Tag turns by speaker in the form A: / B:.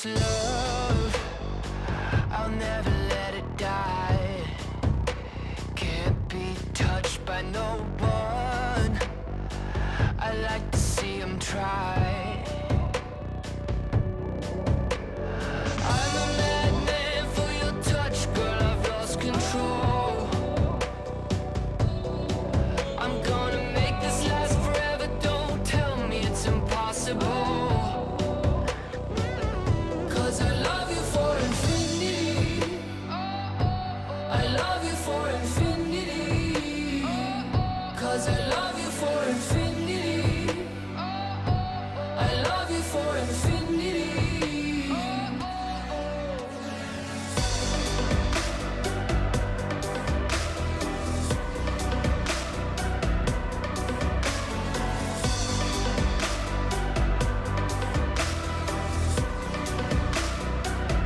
A: this love, I'll never let it die. Can't be touched by no one. I like to see 'em try.